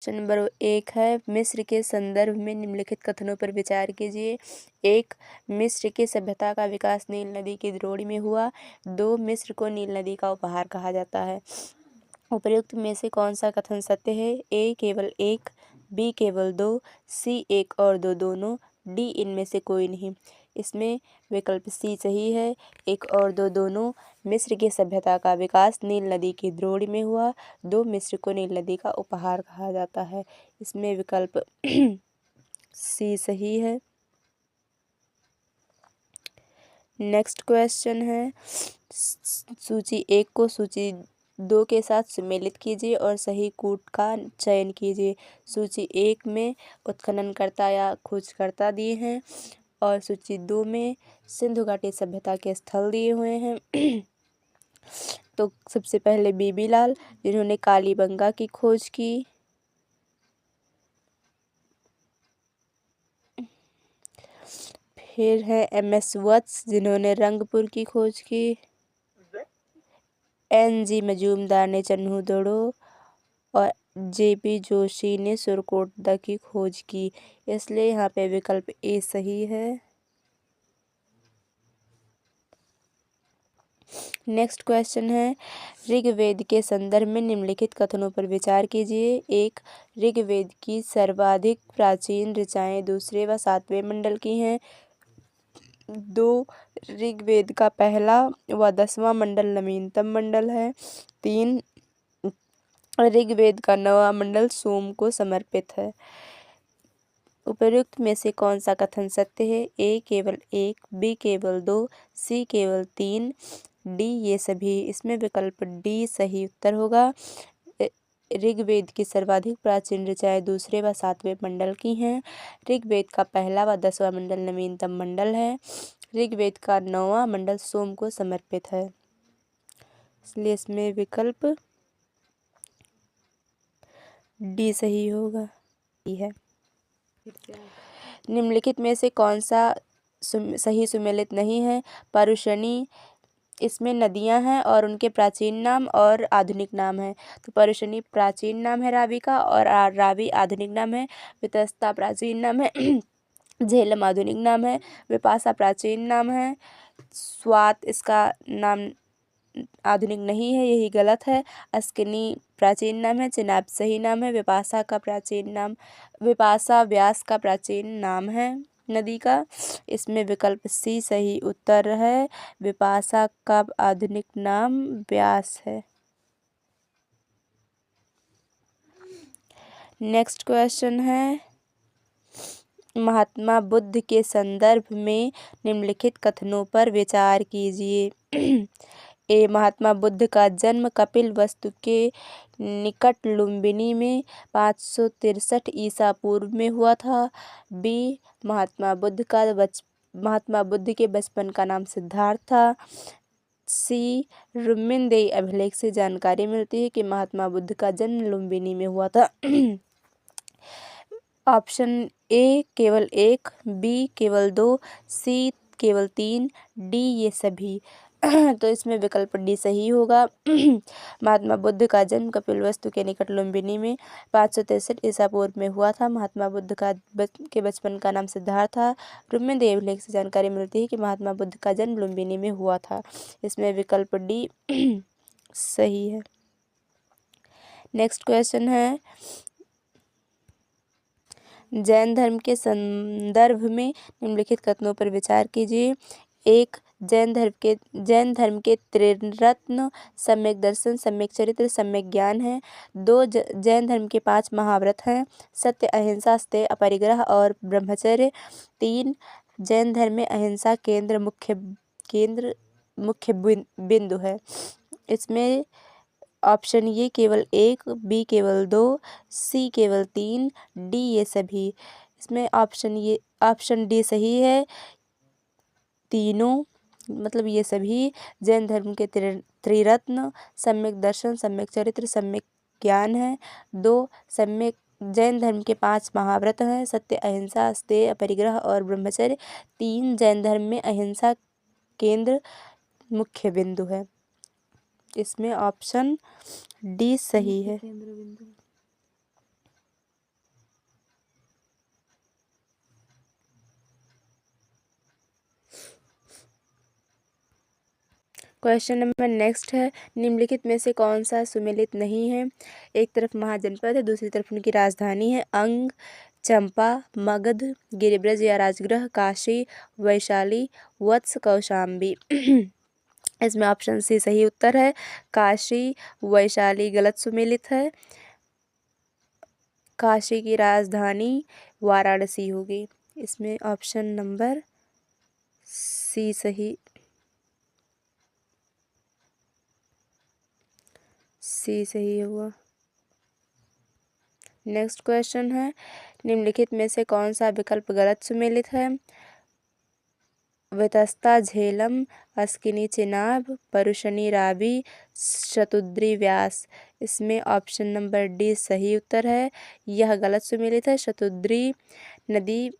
Option number 1 है मिस्र के संदर्भ में निम्नलिखित कथनों पर विचार कीजिए। 1. मिस्र की सभ्यता का विकास नील नदी की द्रोणी में हुआ। 2. मिस्र को नील नदी का उपहार कहा जाता है। उपर्युक्त में से कौन सा कथन सत्य है? ए केवल 1, बी केवल 2, सी 1 और 2 दोनों, डी इनमें से कोई नहीं। इसमें विकल्प सी सही है। 1 और 2 दोनों। मिस्र की सभ्यता का विकास नील नदी की द्रोणी में हुआ। 2 मिस्र को नील नदी का उपहार कहा जाता है। इसमें विकल्प सी सही है। नेक्स्ट क्वेश्चन है, सूची 1 को सूची 2 के साथ सम्मिलित कीजिए और सही कूट का चयन कीजिए। सूची 1 में उत्खननकर्ता या खोजकर्ता दिए हैं और सूची 2 में सिंधु घाटी सभ्यता के स्थल दिए हुए हैं। तो सबसे पहले बीबी लाल, जिन्होंने कालीबंगा की खोज की। फिर है MS वत्स, जिन्होंने रंगपुर की खोज की। NG मजूमदार ने चन्हूदड़ो और JP जोशी ने सुरकोटदा की खोज की। इसलिए यहाँ पे विकल्प ए सही है। नेक्स्ट क्वेश्चन है, ऋग्वेद के संदर्भ में निम्नलिखित कथनों पर विचार कीजिए। 1. ऋग्वेद की सर्वाधिक प्राचीन ऋचाएँ दूसरे व सातवें मंडल की हैं। 2. ऋग्वेद का पहला व 10वां मंडल नवीनतम मंडल है। 3. ऋग्वेद का 9वां मंडल सोम को समर्पित है। उपर्युक्त में से कौन सा कथन सत्य है? ए केवल 1, बी केवल 2, सी केवल 3, डी ये सभी। इसमें विकल्प डी सही उत्तर होगा। ऋग्वेद की सर्वाधिक प्राचीन ऋचाएँ दूसरे व सातवें मंडल की हैं। ऋग्वेद का पहला व 10वां मंडल नवीनतम मंडल है। ऋग्वेद का 9वां मंडल सोम को समर्पित है। इसलिए इसमें विकल्प डी सही होगा। है निम्नलिखित में से कौन सा सही सुमेलित नहीं है? परुशनी, इसमें नदियां हैं और उनके प्राचीन नाम और आधुनिक नाम है। तो परुशनी प्राचीन नाम है रावी का और रावी आधुनिक नाम है। वितस्ता प्राचीन नाम है। झेलम आधुनिक नाम है। विपाशा प्राचीन नाम है। स्वात इसका नाम आधुनिक नहीं है, यही गलत है। अस्किनी प्राचीन नाम है। चिनाब सही नाम है। विपाशा व्यास का प्राचीन नाम है नदी का। इसमें विकल्प सी सही उत्तर है। विपाशा का आधुनिक नाम व्यास है। नेक्स्ट क्वेश्चन है, महात्मा बुद्ध के संदर्भ में निम्नलिखित कथनों पर विचार कीजिए। ए. महात्मा बुद्ध का जन्म कपिलवस्तु के निकट लुम्बिनी में 563 ईसा पूर्व में हुआ था। बी. महात्मा बुद्ध के बचपन का नाम सिद्धार्थ था। सी. रुक्मिणदेही अभिलेख से जानकारी मिलती है कि महात्मा बुद्ध का जन्म लुम्बिनी में हुआ था। ऑप्शन ए केवल 1, बी केवल 2, सी केवल 3, डी ये सभी। तो इसमें विकल्प डी सही होगा। महात्मा बुद्ध का जन्म कपिलवस्तु के निकट लुम्बिनी में 563 ईसा पूर्व में हुआ था। महात्मा बुद्ध के बचपन का नाम सिद्धार्थ था। रुक्मिणदेही अभिलेख से जानकारी मिलती है कि महात्मा बुद्ध का जन्म लुम्बिनी में हुआ था। इसमें विकल्प डी सही है। नेक्स्ट क्वेश्चन है, जैन धर्म के संदर्भ में निम्नलिखित कथनों पर विचार कीजिए। 1. जैन धर्म के त्रिरत्न सम्यक दर्शन, सम्यक चरित्र, सम्यक ज्ञान है। 2. जैन धर्म के 5 महाव्रत हैं, सत्य, अहिंसा, स्तेय, अपरिग्रह और ब्रह्मचर्य। 3. जैन धर्म में अहिंसा केंद्र मुख्य बिंदु है। इसमें ऑप्शन ये केवल 1, बी केवल 2, सी केवल 3, डी ये सभी। इसमें ऑप्शन डी सही है। तीनों मतलब ये सभी जैन धर्म के त्रिरत्न सम्यक दर्शन, सम्यक चरित्र, सम्यक ज्ञान है। 2. जैन धर्म के 5 महाव्रत हैं, सत्य, अहिंसा, स्तेय, अपरिग्रह और ब्रह्मचर्य। 3. जैन धर्म में अहिंसा केंद्र मुख्य बिंदु है। इसमें ऑप्शन डी सही है। क्वेश्चन नंबर नेक्स्ट है, निम्नलिखित में से कौन सा सुमेलित नहीं है? एक तरफ महाजनपद है, दूसरी तरफ उनकी राजधानी है। अंग, चंपा, मगध, गिरिब्रज या राजगृह, काशी, वैशाली, वत्स, कौशाम्बी। इसमें ऑप्शन सी सही उत्तर है। काशी वैशाली गलत सुमेलित है। काशी की राजधानी वाराणसी होगी। इसमें ऑप्शन नंबर सी सही होगा। नेक्स्ट क्वेश्चन है, निम्नलिखित में से कौन सा विकल्प गलत सुमेलित है? वितस्ता झेलम, अस्किनी चिनाब, परुशनी रावी, शतुद्री व्यास। इसमें ऑप्शन नंबर डी सही उत्तर है। यह गलत सुमेलित है। शतुद्री नदी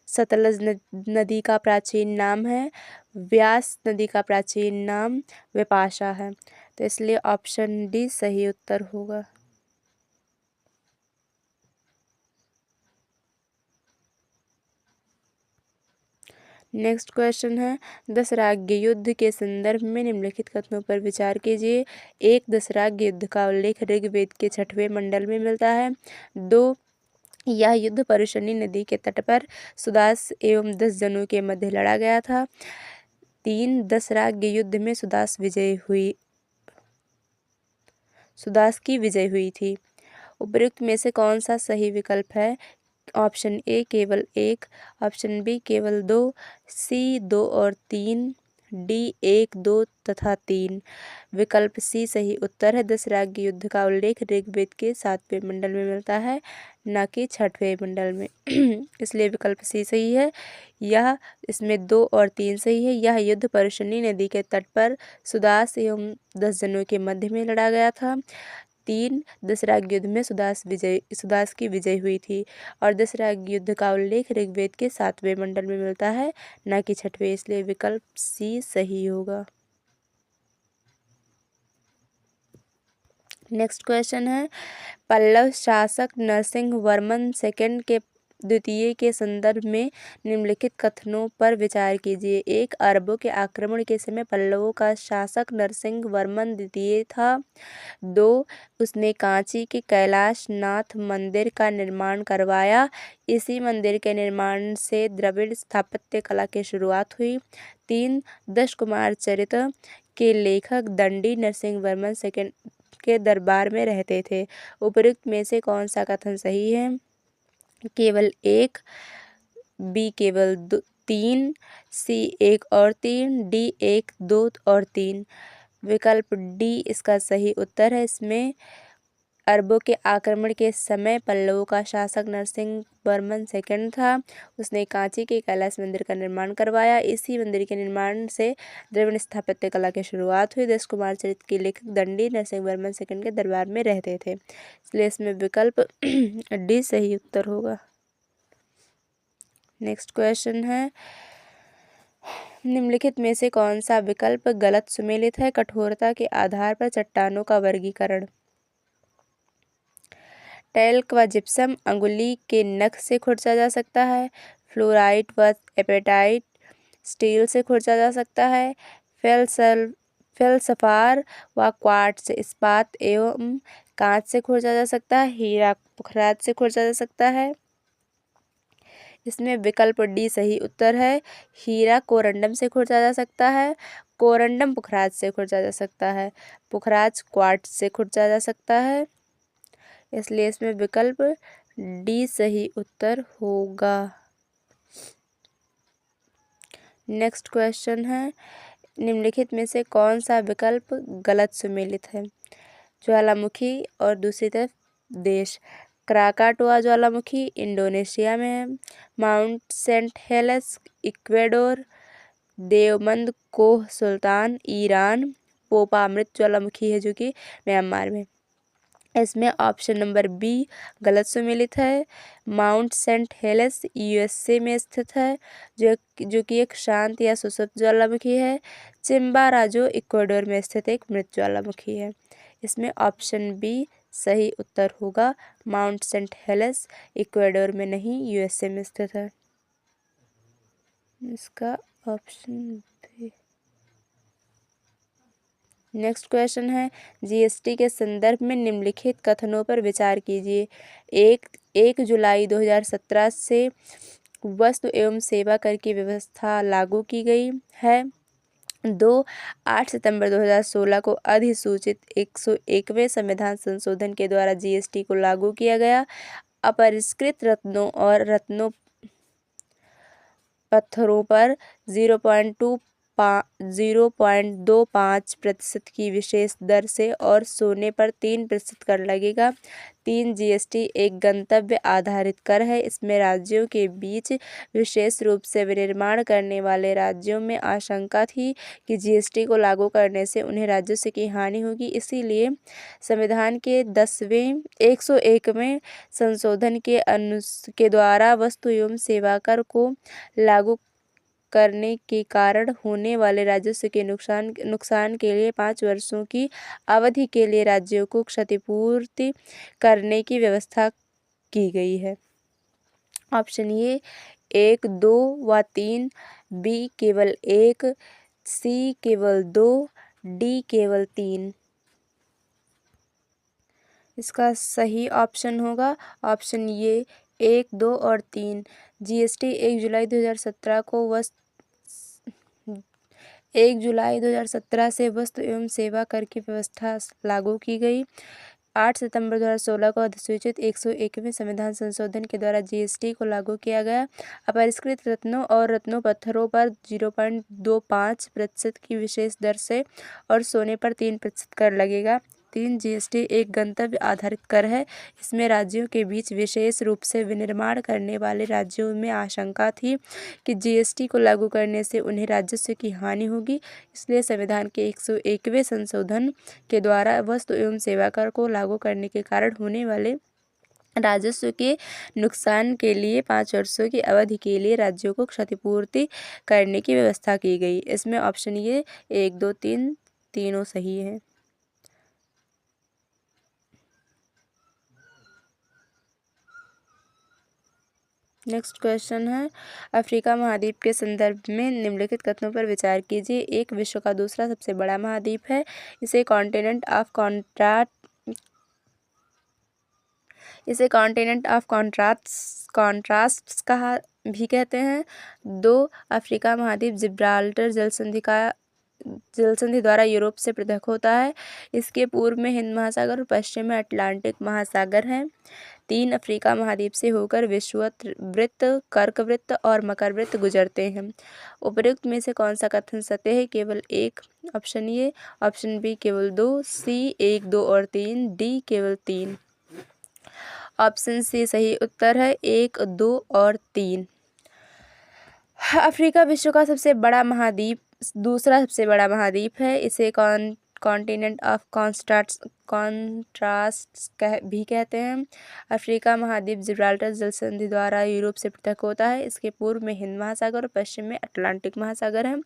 सतलज नदी का प्राचीन नाम है। व्यास नदी का प्राचीन नाम विपाशा है। तो इसलिए ऑप्शन डी सही उत्तर होगा। नेक्स्ट क्वेश्चन है, दशराज्य युद्ध के संदर्भ में निम्नलिखित कथनों पर विचार कीजिए। एक, दशराज्य युद्ध का उल्लेख ऋग्वेद के 6वें मंडल में मिलता है। 2, यह युद्ध परुशनी नदी के तट पर सुदास एवं 10 जनों के मध्य लड़ा गया था। 3, दशराज्य युद्ध में सुदास की विजय हुई थी। उपयुक्त में से कौन सा सही विकल्प है? ऑप्शन ए केवल 1, ऑप्शन बी केवल 2, सी 2 और 3, डी 1, 2 तथा 3। विकल्प सी सही उत्तर है। दशराज्य युद्ध का उल्लेख ऋग्वेद के 7वें मंडल में मिलता है, न कि 6वें मंडल में। इसलिए विकल्प सी सही है। यह इसमें 2 और 3 सही है। यह युद्ध परुशनी नदी के तट पर सुदास एवं 10 जनों के मध्य में लड़ा गया था। 3, दशराज्य युद्ध में सुदास की विजय हुई थी। और दशराज्य युद्ध का उल्लेख ऋग्वेद के 7वें मंडल में मिलता है, न कि 6वें। इसलिए विकल्प सी सही होगा। नेक्स्ट क्वेश्चन है, पल्लव शासक नरसिंह वर्मन सेकंड के द्वितीय के संदर्भ में निम्नलिखित कथनों पर विचार कीजिए। 1, अरबों के आक्रमण के समय पल्लवों का शासक नरसिंह वर्मन द्वितीय था। 2, उसने कांची के कैलाश नाथ मंदिर का निर्माण करवाया। इसी मंदिर के निर्माण से द्रविड़ स्थापत्य कला की शुरुआत हुई। 3, दश कुमार चरित के लेखक दंडी नरसिंह वर्मन सेकंड के दरबार में रहते थे। उपयुक्त में से कौन सा कथन सही है? केवल 1, बी केवल 3, सी 1 और 3, डी 1, 2 और 3। विकल्प डी इसका सही उत्तर है। इसमें अरबों के आक्रमण के समय पल्लवों का शासक नरसिंह वर्मन सेकंड था। उसने कांची के कैलाश मंदिर का निर्माण करवाया। इसी मंदिर के निर्माण से द्रविड़ स्थापत्य कला की शुरुआत हुई। दश कुमार चरित के लेखक दंडी नरसिंह वर्मन सेकंड के दरबार में रहते थे। इसलिए इसमें विकल्प डी सही उत्तर होगा। नेक्स्ट क्वेश्चन है, निम्नलिखित में से कौन सा विकल्प गलत सुमेलित है? कठोरता के आधार पर चट्टानों का वर्गीकरण। टैल्क व जिप्सम अंगुली के नख से खुरचा जा सकता है। फ्लोराइट व एपेटाइट स्टील से खुरचा जा सकता है। फेल्सपार व क्वार्ट्ज इस्पात एवं कांच से खुरचा जा सकता है। हीरा पुखराज से खुरचा जा सकता है। इसमें विकल्प डी सही उत्तर है। हीरा कोरंडम से खुरचा जा सकता है। कोरंडम पुखराज से खुरचा जा सकता है। पुखराज क्वार्ट्ज से खुरचा जा सकता है। इसलिए इसमें विकल्प डी सही उत्तर होगा। नेक्स्ट क्वेश्चन है, निम्नलिखित में से कौन सा विकल्प गलत सुमेलित है? ज्वालामुखी और दूसरी तरफ देश। क्राकाटोआ ज्वालामुखी इंडोनेशिया में है। Mount Saint Helens Ecuador. देवमंद कोह सुल्तान ईरान। पोपा अमृत ज्वालामुखी है जो कि म्यांमार में। इसमें ऑप्शन नंबर बी गलत सुमेलित है। माउंट सेंट हेलेस यूएसए में स्थित है, जो कि एक शांत या सुसुप्त ज्वालामुखी है। चिम्बाराजो इक्वाडोर में स्थित एक मृत ज्वालामुखी है। इसमें ऑप्शन बी सही उत्तर होगा। माउंट सेंट हेलेस इक्वाडोर में नहीं, यूएसए में स्थित है। इसका ऑप्शन नेक्स्ट क्वेश्चन है, जीएसटी के संदर्भ में निम्नलिखित कथनों पर विचार कीजिए। 1 जुलाई 2017 से वस्तु एवं सेवा कर की व्यवस्था लागू की गई है। 2 8 सितंबर 2016 को अधिसूचित 101वें संविधान संशोधन के द्वारा जीएसटी को लागू किया गया। अपरिष्कृत रत्नों और रत्नों पत्थरों पर 0.25% की विशेष दर से और सोने पर 3% कर लगेगा। 3 जीएसटी एक गंतव्य आधारित कर है। इसमें राज्यों के बीच, विशेष रूप से विनिर्माण करने वाले राज्यों में आशंका थी कि जीएसटी को लागू करने से उन्हें राजस्व की हानि होगी। इसीलिए संविधान के 10वें 101वें संशोधन के द्वारा वस्तु एवं सेवा कर को लागू करने के कारण होने वाले राजस्व के नुकसान के लिए 5 वर्षों की अवधि के लिए राज्यों को क्षतिपूर्ति करने की व्यवस्था की गई है। ऑप्शन ए 1, 2 व 3, बी केवल 1, सी केवल 2, डी केवल 3। इसका सही ऑप्शन होगा ऑप्शन ए 1, 2 और 3। जीएसटी 1 जुलाई 2017 से वस्तु एवं सेवा कर की व्यवस्था लागू की गई। 8 सितंबर 2016 को अधिसूचित 101वें संविधान संशोधन के द्वारा जीएसटी को लागू किया गया। अपरिष्कृत रत्नों और रत्नों पत्थरों पर 0.25% की विशेष दर से और सोने पर 3% कर लगेगा। 3 जीएसटी एक गंतव्य आधारित कर है। इसमें राज्यों के बीच, विशेष रूप से विनिर्माण करने वाले राज्यों में आशंका थी कि जीएसटी को लागू करने से उन्हें राजस्व की हानि होगी। इसलिए संविधान के 101वें संशोधन के द्वारा वस्तु एवं सेवा कर को लागू करने के कारण होने वाले राजस्व के नुकसान के लिए 5 वर्षों की अवधि के लिए राज्यों को क्षतिपूर्ति करने की व्यवस्था की गई। इसमें ऑप्शन ये 1, 2, 3 तीनों सही है। नेक्स्ट क्वेश्चन है, अफ्रीका महाद्वीप के संदर्भ में निम्नलिखित कथनों पर विचार कीजिए। 1 विश्व का दूसरा सबसे बड़ा महाद्वीप है। इसे कॉन्टिनेंट ऑफ कॉन्ट्रास्ट्स कहा भी कहते हैं। 2 अफ्रीका महाद्वीप जिब्राल्टर जलसंधि द्वारा यूरोप से पृथक होता है। इसके पूर्व में हिंद महासागर और पश्चिम में अटलांटिक महासागर है। 3 अफ्रीका महाद्वीप से होकर विषुववृत्त, कर्कवृत्त और मकरवृत्त गुजरते हैं। उपर्युक्त में से कौन सा कथन सत्य है? केवल 1, ऑप्शन ए, ऑप्शन बी केवल 2, सी 1, 2 और 3, डी केवल 3। ऑप्शन सी सही उत्तर है, 1, 2 और 3। अफ्रीका विश्व का सबसे बड़ा महाद्वीप, दूसरा सबसे बड़ा महाद्वीप है। इसे कॉन्टिनेंट ऑफ कॉन्ट्रास्ट्स भी कहते हैं। अफ्रीका महाद्वीप जिब्राल्टर जलसंधि द्वारा यूरोप से पृथक होता है। इसके पूर्व में हिंद महासागर और पश्चिम में अटलांटिक महासागर है।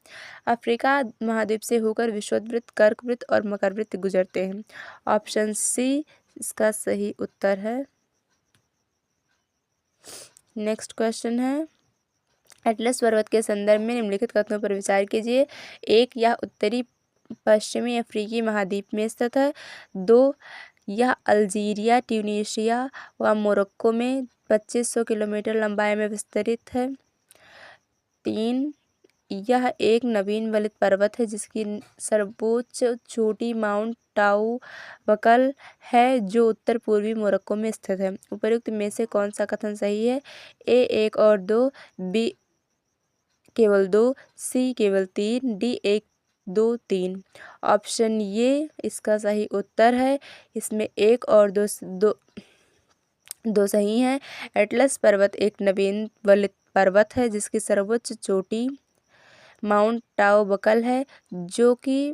अफ्रीका महाद्वीप से होकर विषुववृत्त, कर्कवृत्त और मकरवृत्त गुजरते हैं। ऑप्शन सी इसका सही उत्तर है। नेक्स्ट क्वेश्चन है, एटलस पर्वत के संदर्भ में निम्नलिखित कथनों पर विचार कीजिए। 1 यह उत्तरी पश्चिमी अफ्रीकी महाद्वीप में स्थित है। 2 यह अल्जीरिया, ट्यूनीशिया व मोरक्को में 2500 किलोमीटर लंबाई में विस्तरित है। 3 यह एक नवीन वलित पर्वत है जिसकी सर्वोच्च चोटी माउंट टाऊ बकल है जो उत्तर पूर्वी मोरक्को में स्थित है। उपर्युक्त में से कौन सा कथन सही है? ए 1 और 2, बी केवल 2, सी केवल 3, डी 1, 2, 3। ऑप्शन ये इसका सही उत्तर है। इसमें 1 और 2 सही हैं। एटलस पर्वत एक नवीन वलित पर्वत है जिसकी सर्वोच्च चोटी माउंट टाऊ बकल है जो कि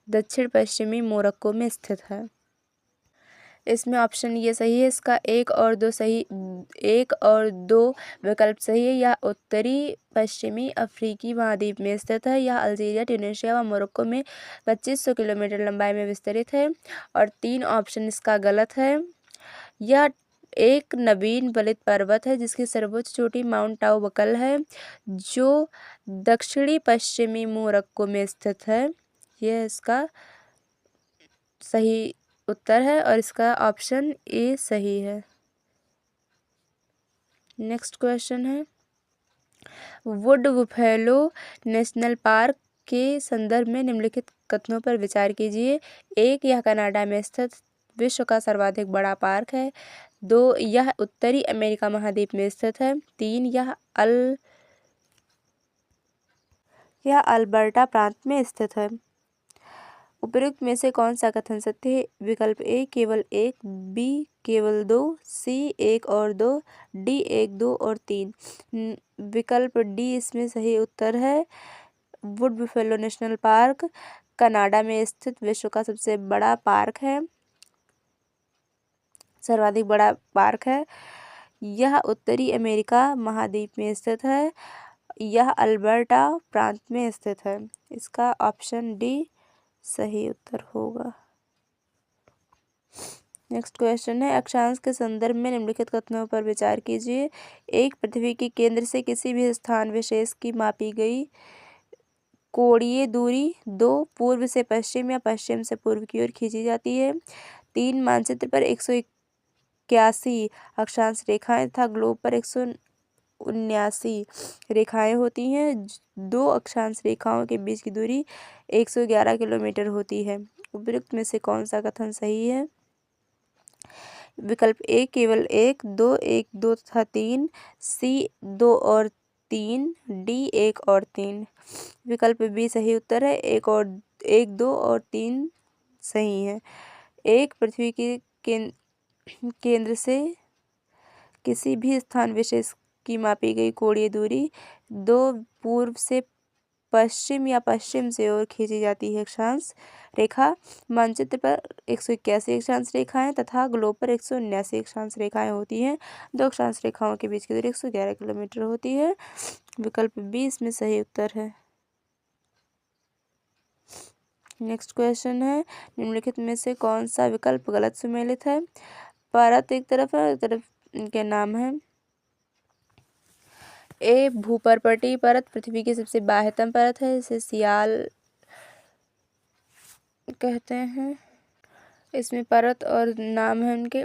दक्षिण पश्चिमी मोरक्को में स्थित है। इसमें ऑप्शन ये सही है। इसका 1 और 2 विकल्प सही है। यह उत्तरी पश्चिमी अफ्रीकी महाद्वीप में स्थित है। यह अल्जीरिया, ट्यूनीशिया व मोरक्को में 2500 किलोमीटर लंबाई में विस्तरित है। और 3 ऑप्शन इसका गलत है। यह एक नवीन वलित पर्वत है जिसकी सर्वोच्च चोटी माउंट टाऊ बकल है जो दक्षिणी पश्चिमी मोरक्को में स्थित है। यह इसका सही उत्तर है और इसका ऑप्शन ए सही है। नेक्स्ट क्वेश्चन है, वुड बुफेलो नेशनल पार्क के संदर्भ में निम्नलिखित कथनों पर विचार कीजिए। 1, यह कनाडा में स्थित विश्व का सर्वाधिक बड़ा पार्क है। 2, यह उत्तरी अमेरिका महाद्वीप में स्थित है। 3, यह अल्बर्टा प्रांत में स्थित है। उपयुक्त में से कौन सा कथन सत्य है? विकल्प ए केवल 1, बी केवल 2, सी 1 और 2, डी 1, 2 और 3। विकल्प डी इसमें सही उत्तर है। Would buffalo national park Canada में स्थित विश्व का सबसे बड़ा पार्क है, सर्वाधिक बड़ा पार्क है। यह उत्तरी अमेरिका महाद्वीप में स्थित है। यह अल्बर्टा प्रांत में स्थित है। इसका ऑप्शन डी सही उत्तर होगा। नेक्स्ट क्वेश्चन है, अक्षांश के संदर्भ में निम्नलिखित कथनों पर विचार कीजिए। 1, पृथ्वी के केंद्र से किसी भी स्थान विशेष की मापी गई कोणीय दूरी 2, पूर्व से पश्चिम या पश्चिम से पूर्व की ओर खींची जाती है। 3, मानचित्र पर 181 अक्षांश रेखाएं तथा ग्लोब पर 179 रेखाएं होती हैं। 2 अक्षांश रेखाओं के बीच की दूरी 111 किलोमीटर होती है। उपयुक्त में से कौन सा कथन सही है? विकल्प ए केवल 1, 2, 1, 2 तथा 3, सी 2 और 3, डी 1 और 3। विकल्प बी सही उत्तर है। 1, 2 और 3 सही है। 1, पृथ्वी के केंद्र से किसी भी स्थान विशेष की मापी गई कोणीय दूरी। 2, पूर्व से पश्चिम या पश्चिम से ओर खींची जाती है अक्षांश रेखा। मानचित्र पर 181 अक्षांश रेखाएं तथा ग्लोब पर 179 अक्षांश रेखाएं होती हैं। 2 अक्षांश रेखाओं के बीच की दूरी 111 किलोमीटर होती है। विकल्प बी इसमें सही उत्तर है। नेक्स्ट क्वेश्चन है, निम्नलिखित में से कौन सा विकल्प गलत सुमेलित है? परत एक तरफ है, एक तरफ इनके नाम है। ए, भूपर्पटी परत पृथ्वी की सबसे बाह्यतम परत है, इसे सियाल कहते हैं। इसमें परत और नाम है उनके।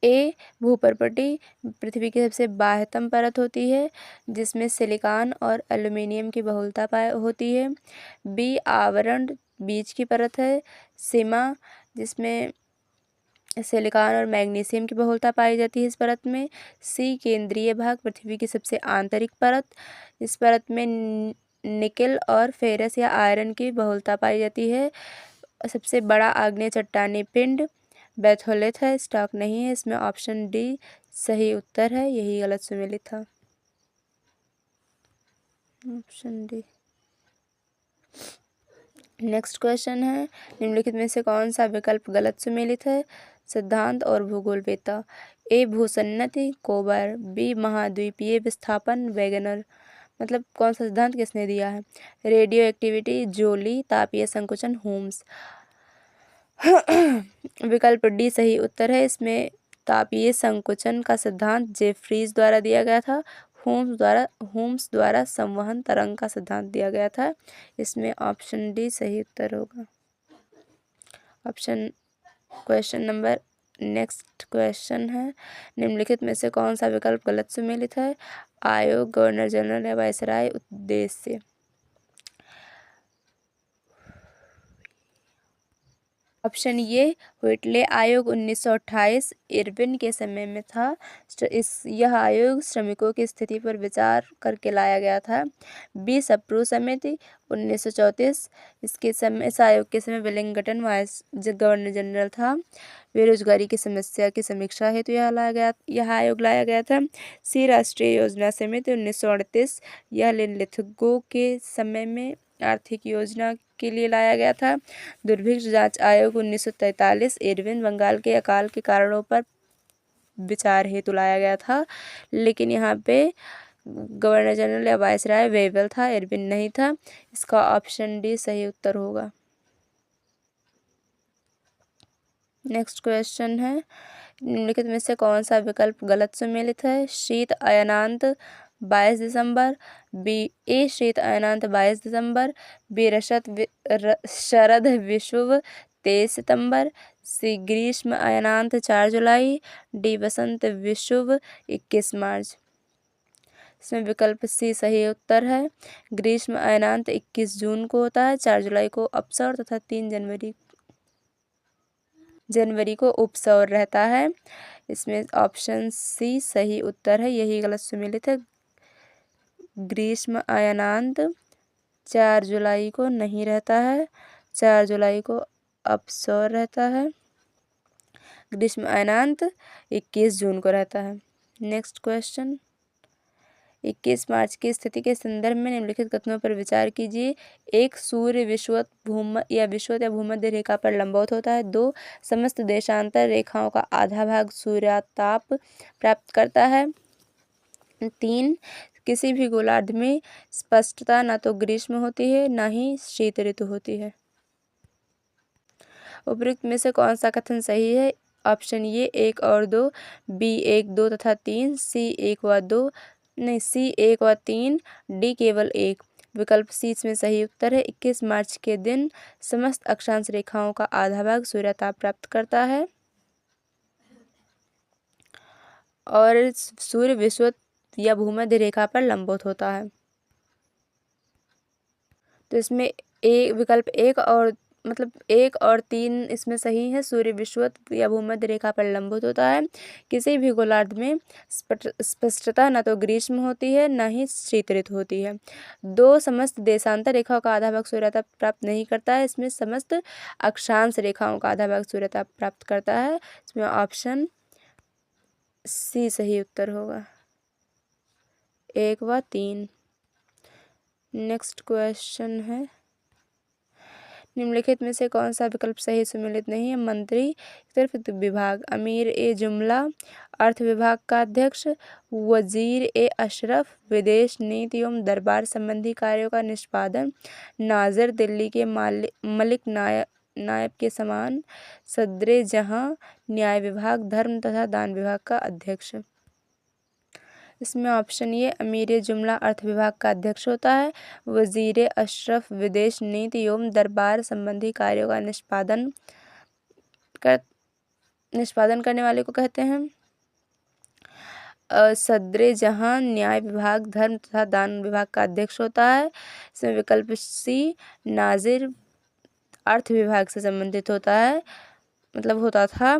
ए, भूपर्पटी पृथ्वी की सबसे बाह्यतम परत होती है जिसमें सिलिकॉन और एल्युमिनियम की बहुलता होती है। बी, आवरण बीज की परत है। सीमा, जिसमें सिलिकॉन और मैग्नीशियम की बहुलता पाई जाती है इस परत में। सी, केंद्रीय भाग पृथ्वी की सबसे आंतरिक परत, इस परत में निकेल और फेरस या आयरन की बहुलता पाई जाती है। सबसे बड़ा आग्नेय चट्टानी पिंड बैथोलेथ है, स्टॉक नहीं है। इसमें ऑप्शन डी सही उत्तर है, यही गलत सुमेलित था। Option D. नेक्स्ट क्वेश्चन है, निम्नलिखित में से कौन सा विकल्प गलत सुमेलित है? सिद्धांत और भूगोलवेत्ता। ए, भूसन्नति कोबर। बी, महाद्वीपीय विस्थापन वैगनर। मतलब कौन सा सिद्धांत किसने दिया है? रेडियो एक्टिविटी जोली, तापीय संकुचन होम्स। विकल्प डी सही उत्तर है। इसमें तापीय संकुचन का सिद्धांत जेफ्रीज द्वारा दिया गया था। होम्स द्वारा संवहन तरंग का सिद्धांत दिया गया था। इसमें ऑप्शन डी सही उत्तर होगा। क्वेश्चन नंबर नेक्स्ट क्वेश्चन है, निम्नलिखित में से कौन सा विकल्प गलत सुमेलित है? आयोग, गवर्नर जनरल या वायसराय। उद्देश्य। ऑप्शन ये, व्हिटले आयोग 1928 इरविन के समय में था। यह आयोग श्रमिकों की स्थिति पर विचार करके लाया गया था। बी, सप्रू समिति 1934, इस आयोग के समय विलिंगटन गवर्नर जनरल था। बेरोजगारी की समस्या की समीक्षा हेतु यह आयोग लाया गया था। सी, राष्ट्रीय योजना समिति 1938, यह लिथगो के समय में आर्थिक योजना के लिए लाया गया था। दुर्भिक्ष जांच आयोग 1943 इरविन बंगाल के अकाल के कारणों पर विचार हेतु लाया गया था, लेकिन यहाँ पे गवर्नर जनरल या वायसराय वेवल था, इरविन नहीं था। इसका ऑप्शन डी सही उत्तर होगा। नेक्स्ट क्वेश्चन है, निम्नलिखित में से कौन सा विकल्प गलत सुमेलित है? शीत अयनांत 22 दिसंबर, बी ए शीत अयनांत 22 दिसंबर, बी शरद विषुव 23 सितंबर, सी ग्रीष्म अयनांत 4 जुलाई, डी वसंत विषुव 21 मार्च। इसमें विकल्प सी सही उत्तर है। ग्रीष्म अयनांत 21 जून को होता है, 4 जुलाई को अपसौर तथा 3 जनवरी को उपसौर रहता है। इसमें ऑप्शन सी सही उत्तर है, यही गलत सुमेलित है। ग्रीष्म अयनांत 4 जुलाई को नहीं रहता है, 4 जुलाई को अपसौर रहता है। ग्रीष्म अयनांत 21 जून को रहता है। नेक्स्ट क्वेश्चन, 21 मार्च की स्थिति के संदर्भ में निम्नलिखित कथनों पर विचार कीजिए। एक, सूर्य विषुवत या भूमध्य रेखा पर लंबवत होता है। 2, समस्त देशांतर रेखाओं का आधा भाग सूर्यताप प्राप्त करता है। 3, किसी भी गोलार्ध में स्पष्टता न तो ग्रीष्म होती है न ही शीत ऋतु होती है। उपयुक्त में से कौन सा कथन सही है? ऑप्शन ए 1 और 2, बी 1, 2 तथा 3, सी 1 व 2, नहीं सी 1 व 3, डी केवल 1। विकल्प सी इसमें सही उत्तर है। 21 मार्च के दिन समस्त अक्षांश रेखाओं का आधा भाग सूर्यताप प्राप्त करता है और सूर्य विषुवत या भूमध्य रेखा पर लंबवत होता है। तो इसमें विकल्प 1 और 3 इसमें सही है। सूर्य विषुवत या भूमध्य रेखा पर लंबवत होता है। किसी भी गोलार्ध में स्पष्टता न तो ग्रीष्म होती है न ही शीत ऋतु होती है। 2, समस्त देशांतर रेखाओं का आधा भाग सूर्यताप प्राप्त नहीं करता है। इसमें समस्त अक्षांश रेखाओं का आधा भाग सूर्यताप प्राप्त करता है। इसमें ऑप्शन सी सही उत्तर होगा, 1 व 3। नेक्स्ट क्वेश्चन है, निम्नलिखित में से कौन सा विकल्प सही सुमेलित नहीं है? मंत्री सिर्फ विभाग, अमीर ए जुमला अर्थ विभाग का अध्यक्ष, वजीर ए अशरफ विदेश नीति एवं दरबार संबंधी कार्यों का निष्पादन, नाजिर दिल्ली के मलिक नायब के समान, सदरे जहां न्याय विभाग धर्म तथा दान विभाग का अध्यक्ष। इसमें ऑप्शन ये अमीर जुमला अर्थ विभाग का अध्यक्ष होता है। वजीर अशरफ विदेश नीति एवं दरबार संबंधी कार्यों का निष्पादन करने वाले को कहते हैं। सदरे जहां न्याय विभाग धर्म तथा दान विभाग का अध्यक्ष होता है। इसमें विकल्प सी नाजिर अर्थ विभाग से संबंधित होता है, मतलब होता था।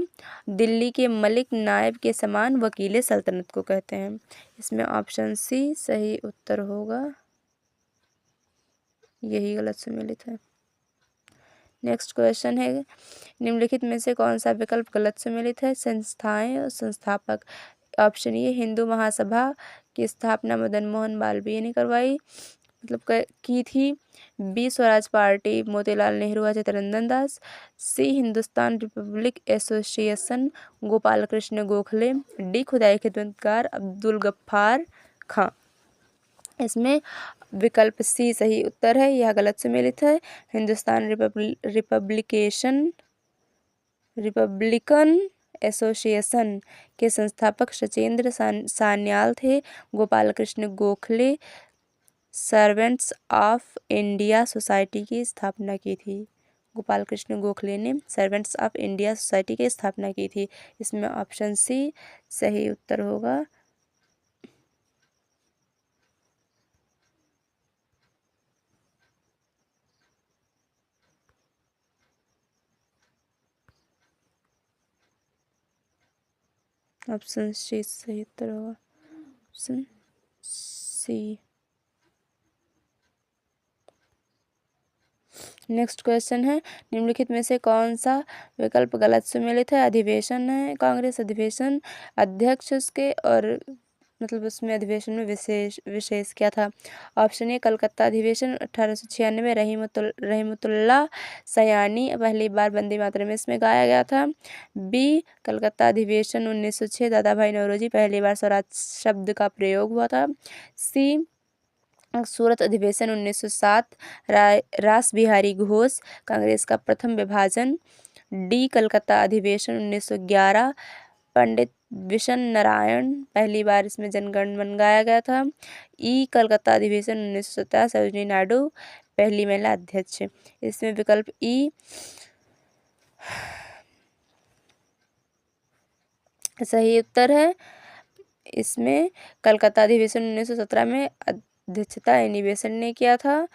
दिल्ली के मलिक नायब के समान वकील सल्तनत को कहते हैं। इसमें ऑप्शन सी सही उत्तर होगा, यही गलत सुमेलित है। नेक्स्ट क्वेश्चन है, निम्नलिखित में से कौन सा विकल्प गलत सुमेलित है? संस्थाएं और संस्थापक। ऑप्शन ए हिंदू महासभा की स्थापना मदन मोहन मालवीय ने करवाई, की थी। बी स्वराज पार्टी मोतीलाल नेहरू व Chittaranjan Das, C Hindustan Republic Association Gopal Krishna Gokhale, D Khudai Khidmatgar Abdul Gaffar खां। इसमें विकल्प सी सही उत्तर है, यह गलत सुमेलित है। हिंदुस्तान रिपब्लिकन एसोसिएशन के संस्थापक सचेंद्र सान्याल थे। Gopal Krishna Gokhale servants of India society की स्थापना की थी। गोपाल कृष्ण गोखले ने सर्वेंट्स ऑफ इंडिया सोसाइटी की स्थापना की थी। इसमें ऑप्शन सी सही उत्तर होगा। ऑप्शन सी सही उत्तर होगा, ऑप्शन सी। नेक्स्ट क्वेश्चन है, निम्नलिखित में से कौन सा विकल्प गलत सुमेलित है? अधिवेशन है कांग्रेस अधिवेशन, अध्यक्ष उसके और उसमें अधिवेशन में विशेष क्या था? ऑप्शन ए कलकत्ता अधिवेशन 1896 रहीमतुल्लाह सयानी पहली बार वंदे मातरम इसमें गाया गया था। बी कलकत्ता अधिवेशन 1906 दादा भाई नौरोजी पहली बार स्वराज शब्द का प्रयोग हुआ था। सी सूरत अधिवेशन 1907 रास बिहारी घोष कांग्रेस का प्रथम विभाजन। डी कलकत्ता अधिवेशन 1911 पंडित विशन नारायण पहली बार इसमें जनगण मन गाया गया था। ई कलकत्ता अधिवेशन 1917 सरोजिनी नायडू पहली महिला अध्यक्ष। इसमें विकल्प ई सही उत्तर है। इसमें कलकत्ता अधिवेशन 1917 में अध्यक्षता एनी बेसेंट ने किया था।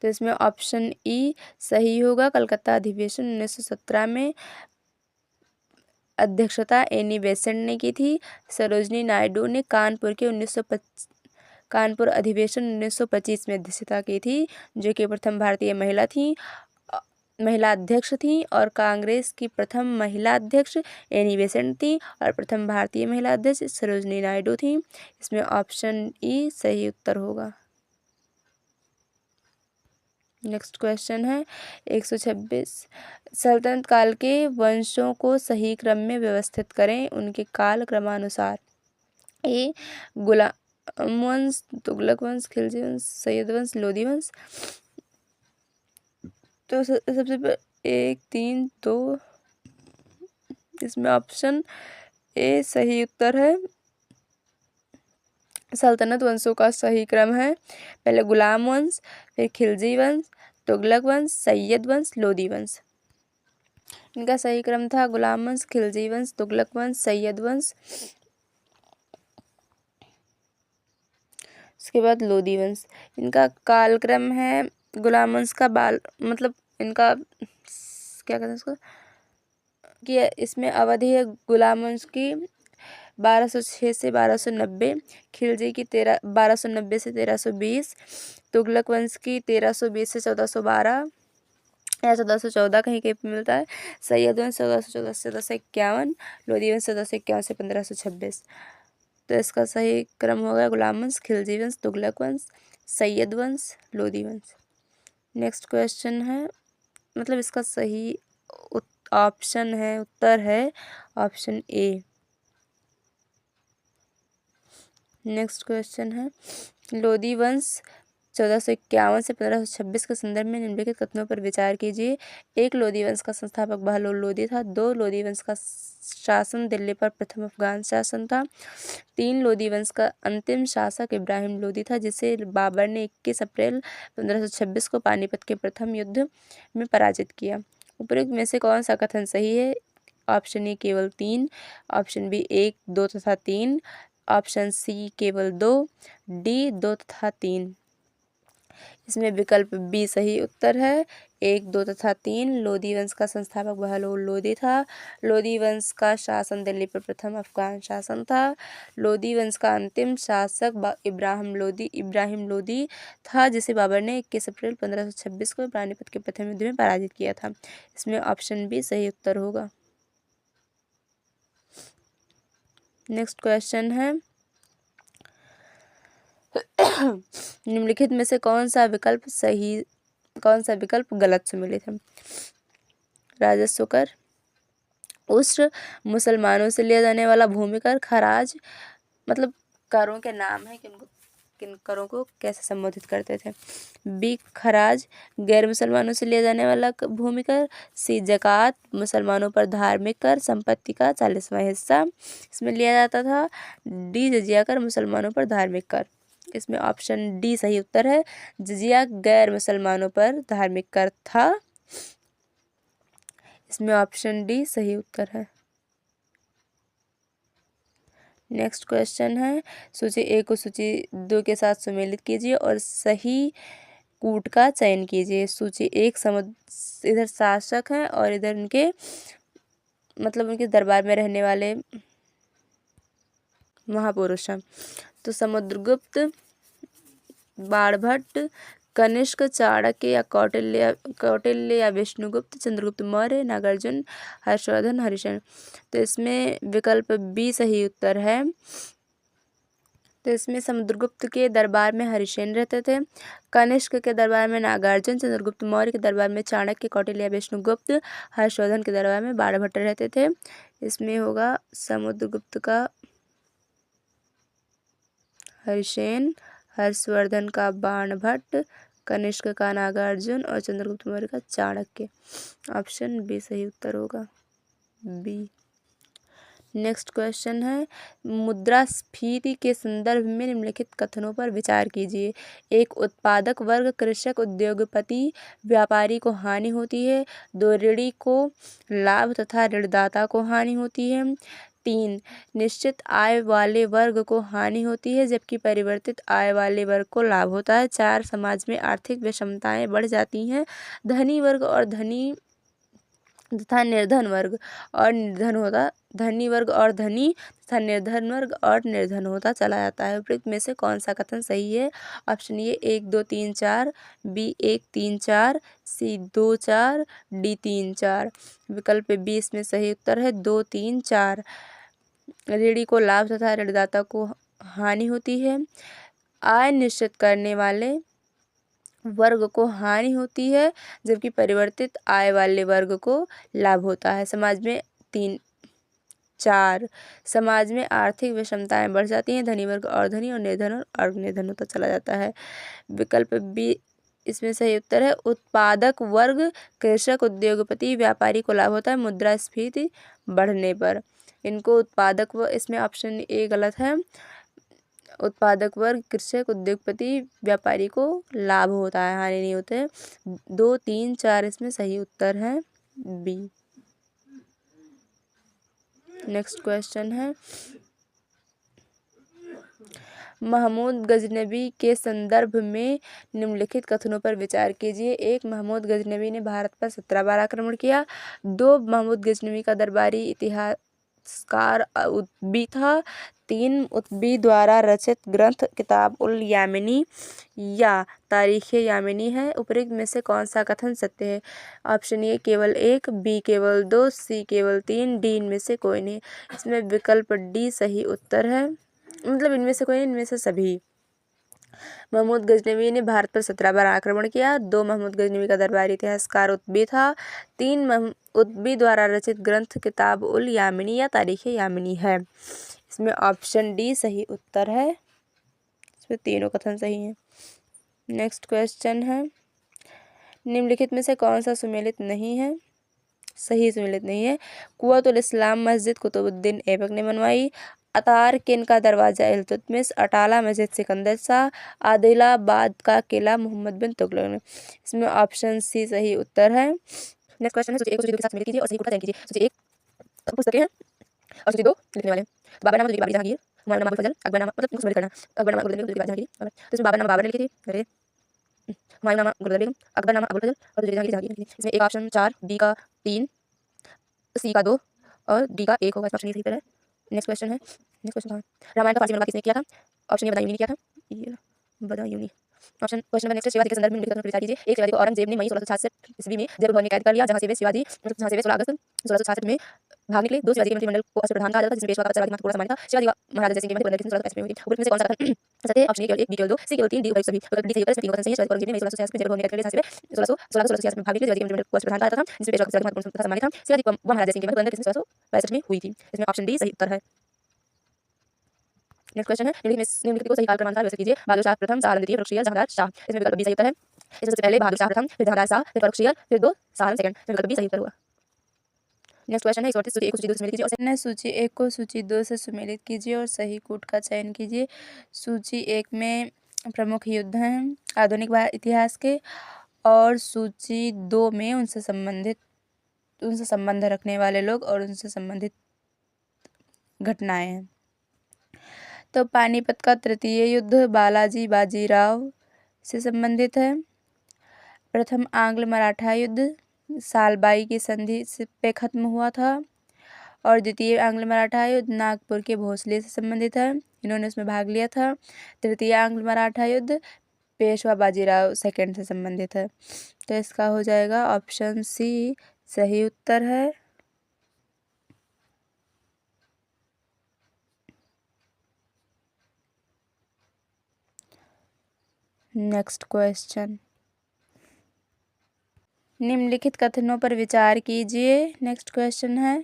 तो इसमें ऑप्शन ई सही होगा। कलकत्ता अधिवेशन 1917 में अध्यक्षता एनी बेसेंट ने की थी। सरोजनी नायडू ने कानपुर अधिवेशन 1925 में अध्यक्षता की थी, जो कि प्रथम भारतीय महिला अध्यक्ष थी। और कांग्रेस की प्रथम महिला अध्यक्ष एनी बेसेंट थी और प्रथम भारतीय महिला अध्यक्ष सरोजनी नायडू थी। इसमें ऑप्शन ई सही उत्तर होगा। नेक्स्ट क्वेश्चन है 126। सल्तनत काल के वंशों को सही क्रम में व्यवस्थित करें उनके काल क्रमानुसार। ए गुलाम वंश, तुगलक वंश, खिलजी वंश, सैयद वंश, लोधी वंश। तो सबसे पहले 1, 3, 2, इसमें ऑप्शन ए सही उत्तर है। सल्तनत वंशों का सही क्रम है पहले गुलाम वंश, फिर खिलजी वंश, तुगलक वंश, सैयद वंश, लोधी वंश। इनका सही क्रम था गुलाम वंश, खिलजी वंश, तुगलक वंश, सैयद वंश, उसके बाद लोधी वंश। इनका कालक्रम है गुलाम वंश का मतलब इनका क्या कहते हैं इसको कि इसमें अवधि है गुलाम वंश की 1206 से 1290, खिलजी की 1290 से 1320, तुगलक वंश की 1320 से 1412 या 1414 कहीं कहीं पे मिलता है, सैयद वंश 1414 से 1451, लोधी वंश 1451 से 1526। तो इसका सही क्रम होगा गुलाम वंश, खिलजी वंश, तुगलक वंश, सैयद वंश, लोधी वंश। नेक्स्ट क्वेश्चन है मतलब इसका सही ऑप्शन है उत्तर है ऑप्शन ए। नेक्स्ट क्वेश्चन है लोधी वंश 1451 से 1526 के संदर्भ में निम्नलिखित कथनों पर विचार कीजिए। एक, लोधी वंश का संस्थापक बहलोल लोधी था। 2, लोधी वंश का शासन दिल्ली पर प्रथम अफगान शासन था। 3, लोधी वंश का अंतिम शासक इब्राहिम लोधी था, जिसे बाबर ने 21 अप्रैल 1526 को पानीपत के प्रथम युद्ध में पराजित किया। उपरोक्त में से कौन सा कथन सही है? ऑप्शन ए केवल 3, ऑप्शन बी 1, 2 तथा 3, ऑप्शन सी केवल 2, डी 2 तथा 3। इसमें विकल्प बी सही उत्तर है। 1, 2 तथा 3। लोधी वंश का संस्थापक बहलोल लोधी था। लोधी वंश का शासन दिल्ली पर प्रथम अफगान शासन था। लोधी वंश का अंतिम शासक इब्राहिम लोधी था, जिसे बाबर ने 21 अप्रैल 1526 को पानीपत के प्रथम युद्ध में पराजित किया था। इसमें ऑप्शन बी सही उत्तर होगा। नेक्स्ट क्वेश्चन है निम्नलिखित में से कौन सा विकल्प गलत सम्मिलित है? राजस्व कर, उस्र, मुसलमानों से लिया जाने वाला भूमि कर, खराज। मतलब करों के नाम है कि उनको किन करों को कैसे संबोधित करते थे। बी खराज, गैर मुसलमानों से लिया जाने वाला भूमि कर। सी ज़कात, मुसलमानों पर धार्मिक कर, संपत्ति का 40वां हिस्सा इसमें लिया जाता था। डी जजिया कर, मुसलमानों पर धार्मिक कर। इसमें ऑप्शन डी सही उत्तर है। जजिया गैर मुसलमानों पर धार्मिक कर था। इसमें ऑप्शन डी सही उत्तर है। नेक्स्ट क्वेश्चन है सूची ए को सूची 2 के साथ सुमेलित कीजिए और सही कूट का चयन कीजिए। सूची 1 इधर शासक हैं और इधर उनके मतलब उनके दरबार में रहने वाले महापुरुष हैं। तो समुद्रगुप्त, बाणभट्ट, कनिष्क, चाणक्य या कौटिल्य या विष्णुगुप्त, चंद्रगुप्त मौर्य, नागार्जुन, हर्षवर्धन, हरिशंकर। तो इसमें विकल्प बी सही उत्तर है। तो इसमें समुद्रगुप्त के दरबार में हरिसेन रहते थे, कनिष्क के दरबार में नागार्जुन, चंद्रगुप्त मौर्य के दरबार में चाणक्य, कौटिल्य या विष्णुगुप्त, हर्षवर्धन के दरबार में बाणभट्ट रहते थे। इसमें होगा समुद्रगुप्त का हरिसेन, हर्षवर्धन का बाणभट्ट, कनिष्क का नागार्जुन और चंद्रगुप्त मौर्य का चाणक्य। ऑप्शन बी सही उत्तर होगा। बी। नेक्स्ट क्वेश्चन है, मुद्रास्फीति के संदर्भ में निम्नलिखित कथनों पर विचार कीजिए। एक, उत्पादक वर्ग, कृषक, उद्योगपति, व्यापारी को हानि होती है। दो, ऋणी को लाभ तथा ऋणदाता को हानि होती है। तीन, निश्चित आय वाले वर्ग को हानि होती है जबकि परिवर्तित आय वाले वर्ग को लाभ होता है। चार, समाज में आर्थिक विषमताएं बढ़ जाती हैं। धनी वर्ग और धनी तथा निर्धन वर्ग और धनी वर्ग और धनी तथा निर्धन वर्ग और निर्धन होता चला जाता है। उपरोक्त में से कौन सा कथन सही है? Option A 1 2 3 4, B 1 3 4, C 2 4, D 3 4। विकल्प बी इसमें सही उत्तर है 2 3 4। ऋणी को लाभ तथा ऋणदाता को हानि होती है। आय निश्चित करने वाले वर्ग को हानि होती है जबकि परिवर्तित आय वाले वर्ग को लाभ होता है। समाज में 4, समाज में आर्थिक विषमताएं बढ़ जाती हैं। धनी वर्ग और धनी और निर्धन होता चला जाता है। विकल्प बी इसमें सही उत्तर है। उत्पादक वर्ग, कृषक, उद्योगपति, व्यापारी को लाभ होता है मुद्रास्फीति बढ़ने पर। इनको उत्पादक इसमें ऑप्शन ए गलत है। उत्पादक वर्ग, कृषक, उद्योगपति, व्यापारी को लाभ होता है, हानि नहीं होते हैं। 2 3 4 इसमें सही उत्तर है बी। नेक्स्ट क्वेश्चन है, महमूद गजनबी के संदर्भ में निम्नलिखित कथनों पर विचार कीजिए। 1, महमूद गजनबी ने भारत पर 17 बार आक्रमण किया। 2, महमूद गजनबी का दरबारी इतिहासकार उत्बी था। 3, उत्बी द्वारा रचित ग्रंथ किताब उल यामिनी या तारीख यामिनी है। उपरोक्त में से कौन सा कथन सत्य है? ऑप्शन ए केवल 1, बी केवल 2, सी केवल 3, डी इनमें से कोई नहीं। इसमें विकल्प डी सही उत्तर है, मतलब इनमें से कोई नहीं, इनमें से सभी। महमूद गजनबी ने भारत पर 17 बार आक्रमण किया। 2, महमूद गजनबी का दरबारी इतिहासकार उत्बी था। 3, उत्बी द्वारा रचित ग्रंथ किताब उल यामिनी या तारीख यामिनी है। इसमें ऑप्शन डी सही उत्तर है। इसमें तीनों कथन सही हैं। नेक्स्ट क्वेश्चन है, निम्नलिखित में से कौन सा सुमेलित नहीं है? सही सुमेलित नहीं है। कुव्वतुल इस्लाम मस्जिद कुतुबुद्दीन ऐबक ने बनवाई। अतार किन का दरवाजा इल्तुतमिश। अटाला मस्जिद सिकंदर शाह। आदिलाबाद का किला मोहम्मद बिन तुगलक ने। इसमें ऑप्शन सी सही उत्तर है। नेक्स्ट क्वेश्चन है, सूची 1 को सूची 2 के साथ सम्मिलित कीजिए और सही उत्तर चयन कीजिए। सूची 1 पुस्तकें हैं और सूची 2 लिखने वाले हैं। बाबर नामा बाबरी जहांगीर, हुमायूं नामा फजल, अकबर नामा, मतलब इनको सम्मिलित करना। अकबर नामा गुरदबी जहांगीर। तो इसमें बाबर नामा बाबर ने लिखी थी, अरे हुमायूं नामा गुरदबी, अकबर नामा अबुल फजल और जहांगीर। इसमें एक ऑप्शन 4, बी का 3, सी का 2 और डी का 1 होगा। ऑप्शन सही है। नेक्स्ट क्वेश्चन है, रामायण का फारसी में अनुवाद किसने किया था? ऑप्शन ए बदायूनी ने किया था, ये Badayuni. Option question number next, Shivaji के संदर्भ में निम्नलिखित विचार कीजिए। एक, शिवाजी को औरंगजेब ने मई 1666 ईस्वी में जयपुर भवन में कैद कर लिया, जहां से वे 16 अगस्त 1666 में भागने के लिए। 2, शिवाजी के मंत्रिमंडल को अश्वप्रधान कहा जाता था जिसमें पेशवा का सर्वाधिक महत्वपूर्ण समान्य था। शिवाजी का महाराजा जयसिंह के मंत्रिमंडल की 1665 में हुई थी। उपरोक्त में से कौन सा कथन सत्य है? ऑप्शन ए केवल 1, बी केवल 2, सी केवल 3, डी उपयुक्त सभी। विकल्प डी सही उत्तर है। इसमें तीनों कथन सही है। शिवाजी को औरंगजेब ने मई 1666 में जयपुर भवन में कैद कर लिया, जहां से वे 1666 में भागने के लिए शिवाजी के मंत्रिमंडल को अश्वप्रधान कहा जाता था जिसमें पेशवा का सर्वाधिक महत्वपूर्ण समान्य था। शिवाजी को महाराजा जयसिंह के मंत्रिमंडल की 1665 में हुई थी। इसमें ऑप्शन डी सही उत्तर है। नेक्स्ट क्वेश्चन है, निम्नलिखित को सही काल क्रमानुसार व्यवस्थित कीजिए। बहादुर शाह प्रथम, शाह आलम द्वितीय, फर्रुख जहांदार शाह। इसमें विकल्प बी सही उत्तर है। इसमें सबसे पहले बहादुर शाह प्रथम, फिर जहांदार शाह, फिर फर्रुख फिर 2 शाह आलम सेकंड। विकल्प बी सही उत्तर हुआ। नेक्स्ट क्वेश्चन है, सूची 1 को सूची 2 से सुमेलित कीजिए और सूची 1 को सूची 2 से सुमेलित कीजिए और सही कूट का चयन कीजिए। सूची 1 में प्रमुख युद्ध हैं आधुनिक इतिहास के, और सूची 2 में उनसे संबंध रखने वाले लोग और उनसे संबंधित घटनाएं हैं। तो पानीपत का तृतीय युद्ध बालाजी बाजीराव से संबंधित है। प्रथम आंग्ल मराठा युद्ध सालबाई की संधि पे खत्म हुआ था। और द्वितीय आंग्ल मराठा युद्ध नागपुर के भोसले से संबंधित है, इन्होंने उसमें भाग लिया था। तृतीय आंग्ल मराठा युद्ध पेशवा बाजीराव सेकंड से संबंधित है। तो इसका हो जाएगा ऑप्शन सी सही उत्तर है। नेक्स्ट क्वेश्चन, निम्नलिखित कथनों पर विचार कीजिए। नेक्स्ट क्वेश्चन है,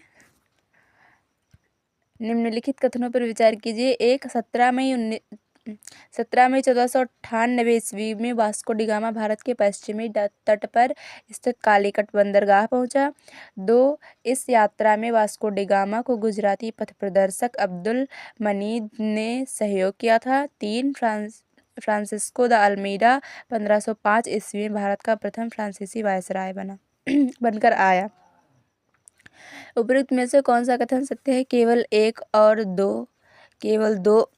निम्नलिखित कथनों पर विचार कीजिए। 1, 17 मई 17 मई 1498 ईस्वी में वास्को डी गामा भारत के पश्चिमी तट पर स्थित कालीकट बंदरगाह पहुंचा। 2 इस यात्रा में वास्को डी गामा को गुजराती पथ प्रदर्शक अब्दुल मनीद ने सहयोग किया था। 3 फ्रांसिस्को द अल्मीडा 1505 ईस्वी में भारत का प्रथम फ्रांसीसी वायसराय बनकर आया। उपरोक्त में से कौन सा कथन सत्य है? केवल 1 और 2, केवल 2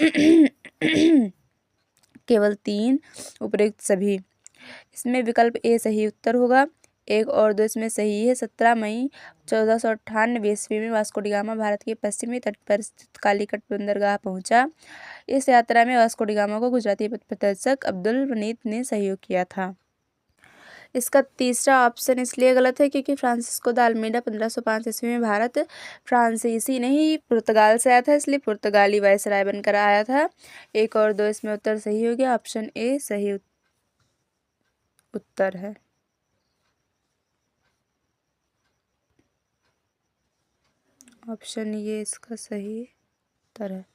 केवल 3, उपरोक्त सभी। इसमें विकल्प ए सही उत्तर होगा। 1 और 2 इसमें सही है। 17 मई 1498 ईस्वी में वास्को डी गामा भारत के पश्चिमी तट पर स्थित कालीकट बंदरगाह पहुंचा। इस यात्रा में वास्को डी गामा को गुजराती पथ प्रदर्शक अब्दुल मनीद ने सहयोग किया था। इसका तीसरा ऑप्शन इसलिए गलत है क्योंकि फ्रांसिस्को द अल्मीडा 1505 ईस्वी में भारत फ्रांसीसी नहीं पुर्तगाल से आया था, इसलिए पुर्तगाली वायसराय बनकर आया था। 1 और 2 इसमें उत्तर सही हो गया। ऑप्शन ए सही उत्तर है। ऑप्शन ये इसका सही उत्तर है।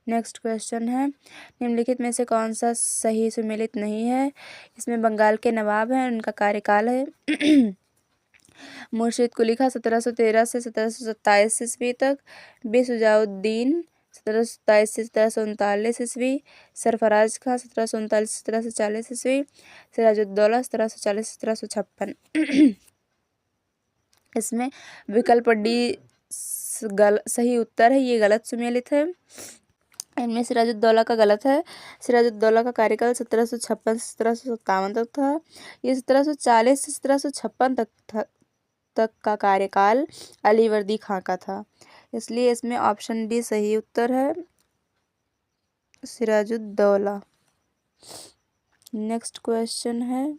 नेक्स्ट क्वेश्चन है, निम्नलिखित में से कौन सा सही सुमेलित नहीं है? इसमें बंगाल के नवाब हैं, उनका कार्यकाल है। मुर्शिद कुली खां 1713 से 1727 ईस्वी तक। बेसुजाउद्दीन 1727 से 1739 ईस्वी। सरफराज खां 1739 से 1740 ईस्वी। सिराजुद्दौला 1740 से 1756। इसमें विकल्प डी सही उत्तर है, ये गलत सुमेलित है। इनमें सिराजुद्दौला का गलत है। सिराजुद्दौला का कार्यकाल 1756 से 1757 तक था। ये 1740 से 1756 तक का कार्यकाल अलीवर्दी खां का था, इसलिए इसमें ऑप्शन डी सही उत्तर है, सिराजुद्दौला। नेक्स्ट क्वेश्चन है,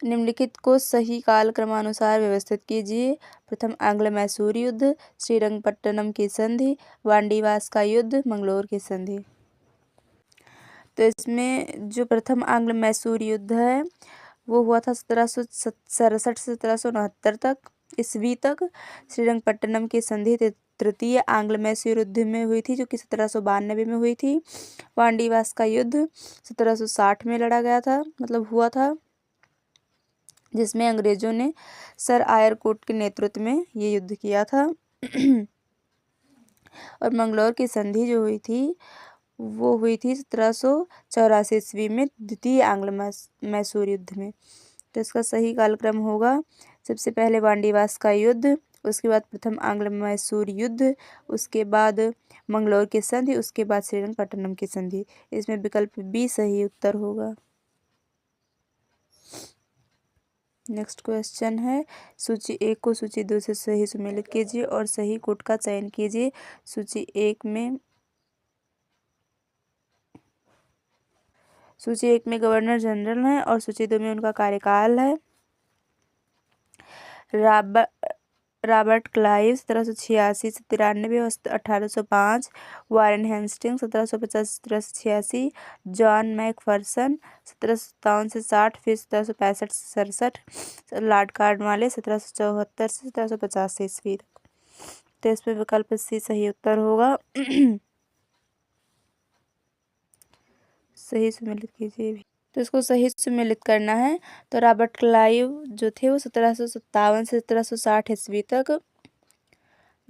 निम्नलिखित को सही काल क्रमानुसार व्यवस्थित कीजिए। प्रथम आंग्ल मैसूर युद्ध, श्रीरंगपट्टनम की संधि, वांडीवास का युद्ध, मंगलोर की संधि। तो इसमें जो प्रथम आंग्ल मैसूर युद्ध है वो हुआ था 1767 से 1769 तक ईस्वी तक। श्रीरंगपट्टनम की संधि तृतीय आंग्ल मैसूर युद्ध में हुई थी, जो कि 1792 में हुई थी। वांडीवास का युद्ध 1760 में लड़ा गया था, मतलब हुआ था, जिसमें अंग्रेजों ने सर आयर कोट के नेतृत्व में ये युद्ध किया था। और मंगलोर की संधि जो हुई थी वो हुई थी 1784 ईस्वी में द्वितीय आंग्ल मैसूर युद्ध में। तो इसका सही कालक्रम होगा, सबसे पहले वांडीवास का युद्ध, उसके बाद प्रथम आंग्ल मैसूर युद्ध, उसके बाद मंगलोर की संधि, उसके बाद श्रीरंगपट्टनम की संधि। इसमें विकल्प बी सही उत्तर होगा। नेक्स्ट क्वेश्चन है, सूची 1 को सूची 2 से सही सुमेलित कीजिए और सही कोट का चयन कीजिए। सूची 1 में गवर्नर जनरल हैं और सूची 2 में उनका कार्यकाल है। रॉबर्ट क्लाइव 1786 से 93 और 1805। वारेन हेस्टिंग्स 1750 से 1786। जॉन मैकफर्सन 1757 से 60, फिर 1765 से 67। लॉर्ड कॉर्नवालिस 1774 से 1750 ईस्वी तक। तो इसमें विकल्प सी सही उत्तर होगा। सही सुमेलित कीजिए भी, तो इसको सही सुमेलित करना है। तो रॉबर्ट क्लाइव जो थे वो 1757 से 1760 ईस्वी तक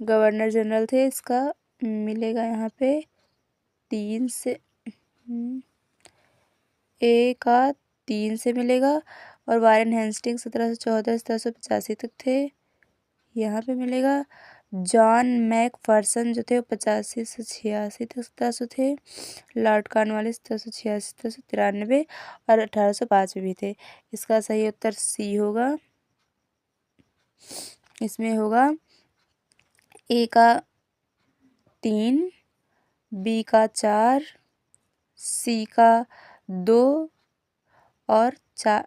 गवर्नर जनरल थे। इसका मिलेगा यहाँ पे 3 से ए का 3 से मिलेगा। और वारेन हेस्टिंग्स 1774 से 1785 तक थे, यहाँ पे मिलेगा। जॉन मैकफर्सन जो थे वो 85 से 86 तक 1700 थे। लॉर्ड कॉर्नवालिस 1786 से 1793 और 1805 में भी थे। इसका सही उत्तर सी होगा। इसमें होगा ए का 3, बी का 4, सी का 2 और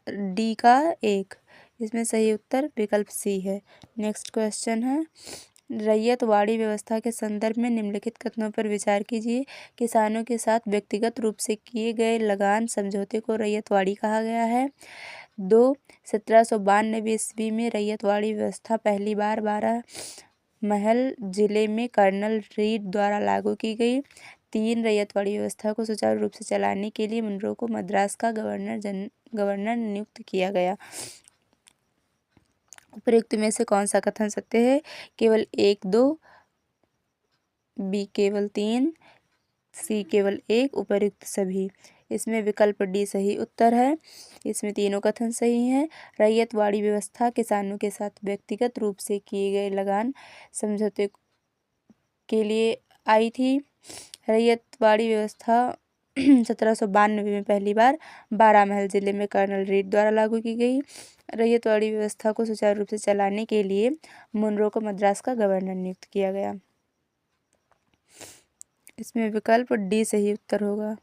डी का 1। इसमें सही उत्तर विकल्प सी है। नेक्स्ट क्वेश्चन है, रैयतवाड़ी व्यवस्था के संदर्भ में निम्नलिखित कथनों पर विचार कीजिए। किसानों के साथ व्यक्तिगत रूप से किए गए लगान समझौते को रैयतवाड़ी कहा गया है। 2 1792 ईस्वी में रैयतवाड़ी व्यवस्था पहली बार 12 महल जिले में कर्नल रीड द्वारा लागू की गई। 3 रैयतवाड़ी व्यवस्था को सुचारू रूप से चलाने के लिए मुनरो को मद्रास का गवर्नर नियुक्त किया गया। उपयुक्त में से कौन सा कथन सत्य है? केवल 1 2, बी केवल 3, सी केवल 1, उपर्युक्त सभी। इसमें विकल्प डी सही उत्तर है। इसमें तीनों कथन सही हैं। रैयतवाड़ी व्यवस्था किसानों के साथ व्यक्तिगत रूप से किए गए लगान समझौते के लिए आई थी। रैयतवाड़ी व्यवस्था 1792 में पहली बार बारामहल जिले में कर्नल रीड द्वारा लागू की गई। रैयतवाड़ी व्यवस्था को सुचारू रूप से चलाने के लिए मुनरो को मद्रास का गवर्नर नियुक्त किया गया। इसमें विकल्प डी सही उत्तर होगा।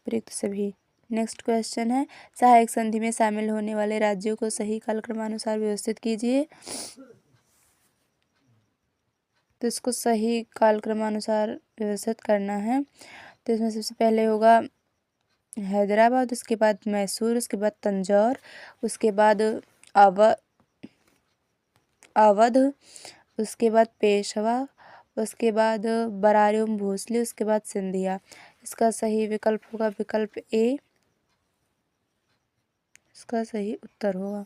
प्रयुक्त सभी। नेक्स्ट क्वेश्चन है, सहायक संधि में शामिल होने वाले राज्यों को सही कालक्रमानुसार व्यवस्थित कीजिए। तो इसको सही कालक्रमानुसार व्यवस्थित करना है। तो इसमें सबसे पहले होगा हैदराबाद, उसके बाद मैसूर, उसके बाद तंजौर, उसके बाद अवध, उसके बाद पेशवा, उसके बाद बरायूं भोसले, उसके बाद सिंधिया। इसका सही विकल्प होगा विकल्प ए, इसका सही उत्तर होगा।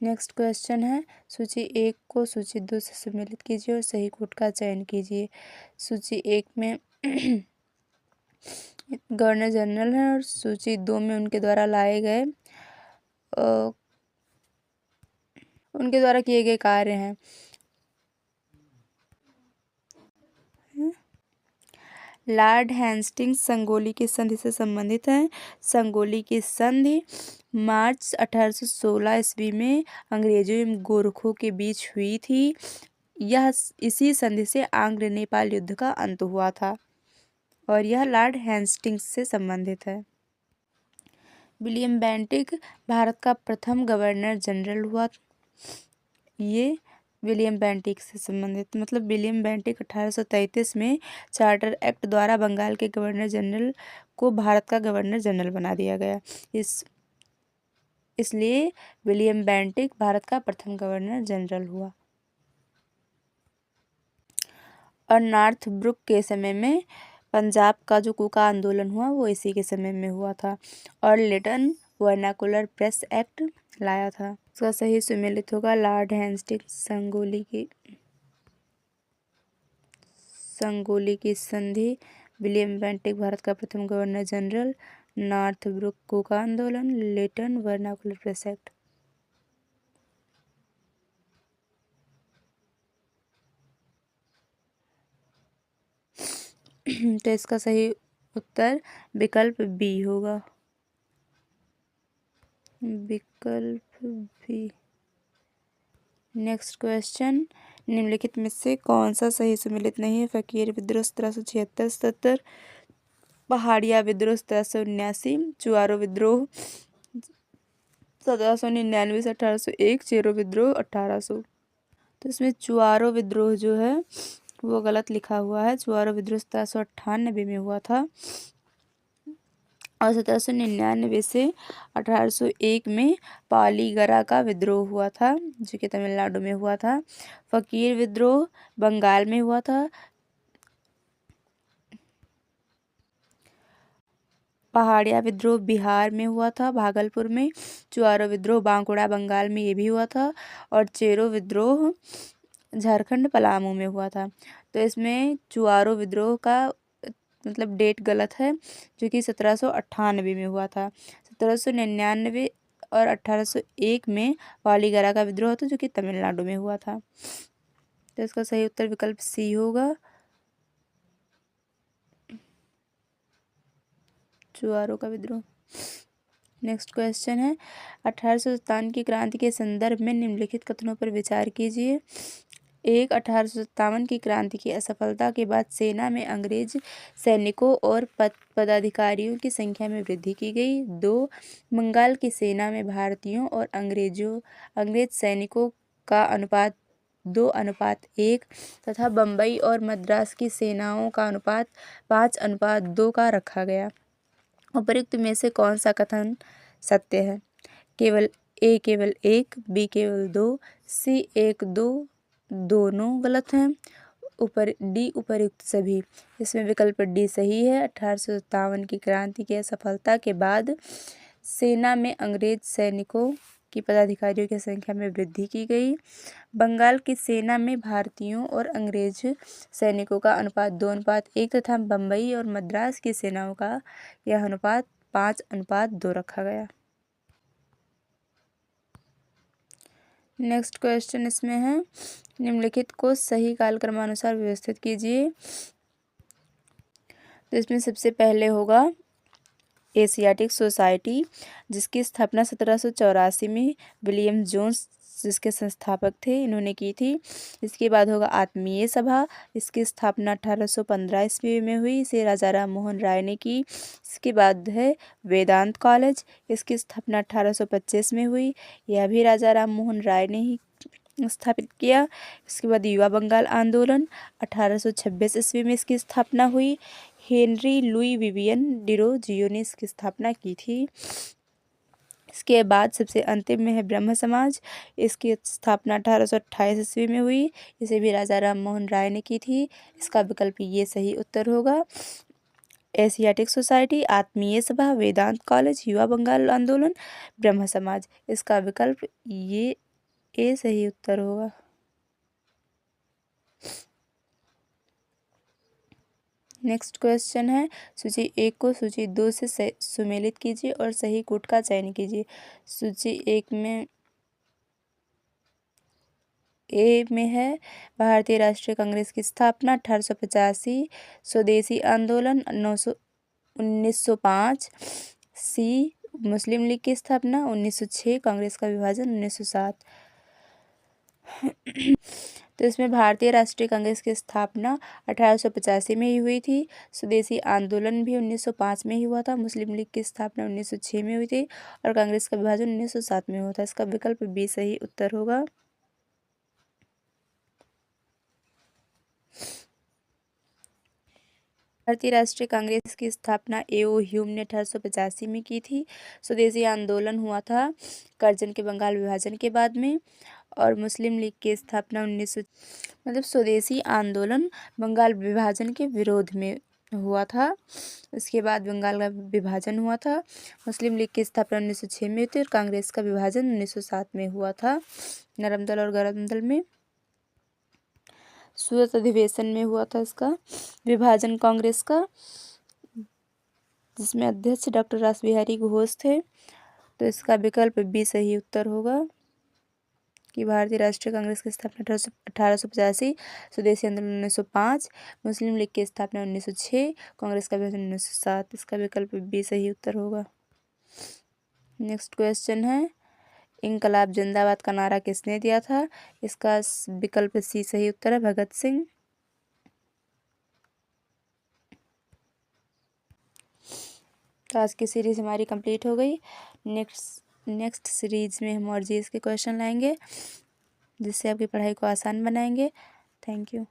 नेक्स्ट क्वेश्चन है, सूची 1 को सूची 2 से सम्मिलित कीजिए और सही कोड का चयन कीजिए। सूची 1 में गवर्नर जनरल हैं और सूची 2 में उनके द्वारा लाए गए उनके द्वारा किए गए कार्य हैं। लॉर्ड हेस्टिंग्स संगोली की संधि से संबंधित है। संगोली की संधि मार्च 1816 ईस्वी में अंग्रेजों एवं गोरखों के बीच हुई थी। यह इसी संधि से आंग्ल नेपाल युद्ध का अंत हुआ था और यह लॉर्ड हेस्टिंग्स से संबंधित है। विलियम बेंटिक भारत का प्रथम गवर्नर जनरल हुआ। ये विलियम बेंटिक से संबंधित, मतलब विलियम बेंटिक 1833 में चार्टर एक्ट द्वारा बंगाल के गवर्नर जनरल को भारत का गवर्नर जनरल बना दिया गया। इसलिए विलियम बेंटिक भारत का प्रथम गवर्नर जनरल हुआ। और नॉर्थ ब्रुक के समय में पंजाब का जो कूका आंदोलन हुआ वो इसी के समय में हुआ था। और लिटन वर्नाकुलर प्रेस एक्ट लाया था। इसका सही सुमेलित होगा लॉर्ड हेस्टिंग्स संगोली की संधि, विलियम बेंटिक भारत का प्रथम गवर्नर जनरल, नॉर्थ ब्रुक कूका आंदोलन, लिटन वर्नाकुलर प्रेस एक्ट। तो इसका सही उत्तर विकल्प बी होगा, विकल्प बी। नेक्स्ट क्वेश्चन, निम्नलिखित में से कौन सा सही सुमेलित नहीं है? फकीर विद्रोह 1776-77, पहाड़िया विद्रोह 1779, चुआरो विद्रोह 1799 से 1801, चेरो विद्रोह 1800। तो इसमें चुआरो विद्रोह जो है वो गलत लिखा हुआ है। चुआरो विद्रोह 1798 में हुआ था और 1799 से 1801 में पालीगरा का विद्रोह हुआ था जो कि तमिलनाडु में हुआ था। फकीर विद्रोह बंगाल में हुआ था। पहाड़िया विद्रोह बिहार में हुआ था, भागलपुर में। चुआरो विद्रोह बांकुड़ा बंगाल में ये भी हुआ था। और चेरो विद्रोह झारखंड पलामू में हुआ था। तो इसमें चुआरो विद्रोह का मतलब डेट गलत है जो कि 1798 में हुआ था। 1799 और 1801 में पालीगरा का विद्रोह था जो कि तमिलनाडु में हुआ था। तो इसका सही उत्तर विकल्प सी होगा, चुआरो का विद्रोह। नेक्स्ट क्वेश्चन है, 1857 की क्रांति के संदर्भ में निम्नलिखित कथनों पर विचार कीजिए। 1. 1857 की क्रांति की असफलता के बाद सेना में अंग्रेज सैनिकों और पदाधिकारियों की संख्या में वृद्धि की गई। 2. बंगाल की सेना में भारतीयों और अंग्रेज सैनिकों का अनुपात 2:1 तथा बम्बई और मद्रास की सेनाओं का अनुपात 5:2 का रखा गया। उपयुक्त में से कौन सा कथन सत्य है? केवल 1, बी केवल 2, सी 1 2 दोनों गलत हैं, उपर्युक्त सभी। इसमें विकल्प डी सही है। 1857 की क्रांति की सफलता के बाद सेना में अंग्रेज सैनिकों की पदाधिकारियों की संख्या में वृद्धि की गई। बंगाल की सेना में भारतीयों और अंग्रेज सैनिकों का अनुपात 2:1 तथा बम्बई और मद्रास की सेनाओं का यह अनुपात 5:2 रखा गया। नेक्स्ट क्वेश्चन इसमें है, निम्नलिखित को सही कालक्रमानुसार व्यवस्थित कीजिए। तो इसमें सबसे पहले होगा एशियाटिक सोसाइटी, जिसकी स्थापना 1784 में विलियम जोन्स, जिसके संस्थापक थे, इन्होंने की थी। इसके बाद होगा आत्मीय सभा, इसकी स्थापना 1815 ईस्वी में हुई, इसे राजा राम मोहन राय ने की। इसके बाद है वेदांत कॉलेज, इसकी स्थापना 1825 में हुई, यह भी राजा राम मोहन राय ने ही स्थापित किया। इसके बाद युवा बंगाल आंदोलन, 1826 ईस्वी में इसकी स्थापना हुई, हेनरी लुई विवियन डिरोजियो ने इसकी स्थापना की थी। इसके बाद सबसे अंतिम में है ब्रह्म समाज, इसकी स्थापना 1828 ईस्वी में हुई, इसे भी राजा राम मोहन राय ने की थी। इसका विकल्प ये सही उत्तर होगा। एशियाटिक सोसाइटी, आत्मीय सभा, वेदांत कॉलेज, युवा बंगाल आंदोलन, ब्रह्म समाज, इसका विकल्प ये सही उत्तर होगा। नेक्स्ट क्वेश्चन है, सूची 1 को सूची 2 से सुमेलित कीजिए और सही कूट का चयन कीजिए। सूची 1 में ए में है भारतीय राष्ट्रीय कांग्रेस की स्थापना 1885, स्वदेशी आंदोलन 1905, सी मुस्लिम लीग की स्थापना 1906, कांग्रेस का विभाजन 1907। तो इसमें भारतीय राष्ट्रीय कांग्रेस की स्थापना 1885 में ही हुई थी, स्वदेशी आंदोलन भी 1905 में ही हुआ था, मुस्लिम लीग की स्थापना 1906 में हुई थी और कांग्रेस का विभाजन 1907 में हुआ था। इसका विकल्प बी सही उत्तर होगा। भारतीय राष्ट्रीय कांग्रेस की स्थापना ए.ओ. ह्यूम ने 1885 में की थी। स्वदेशी आंदोलन हुआ था करजन के बंगाल विभाजन के बाद में, और मुस्लिम लीग की स्थापना 1900 मतलब स्वदेशी आंदोलन बंगाल विभाजन के विरोध में हुआ था। इसके बाद बंगाल का विभाजन हुआ था। मुस्लिम लीग की स्थापना 1906 में हुई थी और कांग्रेस का विभाजन 1907 में हुआ था। नरम दल और गरम दल में सूरत अधिवेशन में हुआ था इसका विभाजन कांग्रेस का, जिसमें अध्यक्ष डॉक्टर रासबिहारी घोष थे। तो इसका विकल्प बी सही उत्तर होगा कि भारतीय राष्ट्रीय कांग्रेस की स्थापना 1885, स्वदेशी आंदोलन 1905, मुस्लिम लीग की स्थापना 1906, कांग्रेस का विभाजन 1907। इसका विकल्प बी सही उत्तर होगा। नेक्स्ट क्वेश्चन है, इंकलाब जिंदाबाद का नारा किसने दिया था? इसका विकल्प सी सही उत्तर है, भगत सिंह। तो आज की सीरीज हमारी कंप्लीट हो गई। नेक्स्ट सीरीज में हम और जीएस के क्वेश्चन लाएंगे, जिससे आपकी पढ़ाई को आसान बनाएंगे। Thank you.